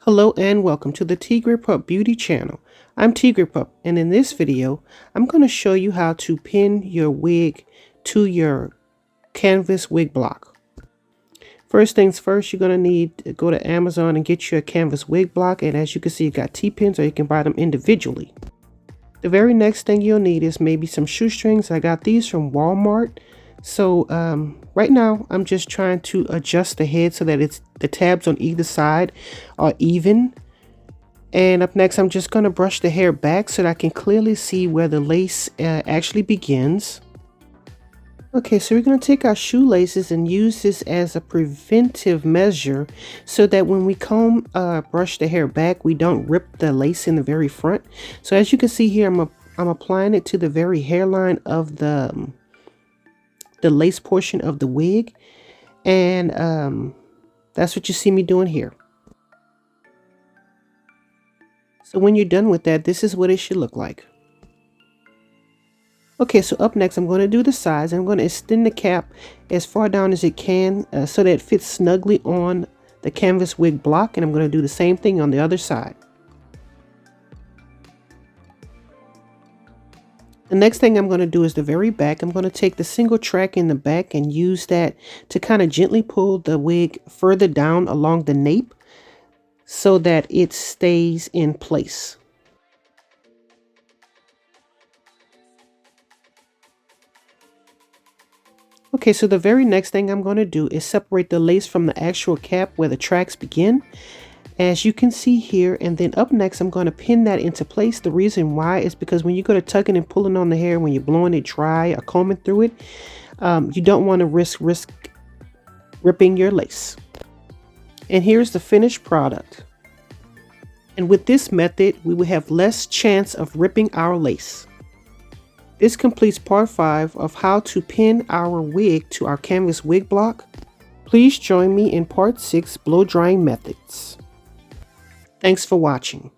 Hello and welcome to the Tigrepupbeauty channel. I'm Tigrepup, and in this video I'm going to show you how to pin your wig to your canvas wig block. First things first, you're going to need to go to Amazon and get you a canvas wig block, and as you can see, you got T-pins, or you can buy them individually. The very next thing you'll need is maybe some shoestrings. I got these from Walmart. So right now I'm just trying to adjust the head so that the tabs on either side are even. And up next, I'm just going to brush the hair back so that I can clearly see where the lace actually begins. Okay, so we're going to take our shoelaces and use this as a preventive measure so that when we comb, brush the hair back, we don't rip the lace in the very front. So as you can see here, I'm applying it to the very hairline of the lace portion of the wig, and that's what you see me doing here. So when you're done with that, this is what it should look like. Okay, so up next I'm going to do the sides. I'm going to extend the cap as far down as it can so that it fits snugly on the canvas wig block, and I'm going to do the same thing on the other side. The next thing I'm going to do is the very back. I'm going to take the single track in the back and use that to kind of gently pull the wig further down along the nape so that it stays in place. Okay, so the very next thing I'm going to do is separate the lace from the actual cap where the tracks begin, as you can see here. And then up next, I'm going to pin that into place. The reason why is because when you go to tugging and pulling on the hair, when you're blowing it dry or combing through it, you don't want to risk ripping your lace. And here's the finished product. And with this method, we will have less chance of ripping our lace. This completes part 5 of how to pin our wig to our canvas wig block. Please join me in part 6, blow drying methods. Thanks for watching.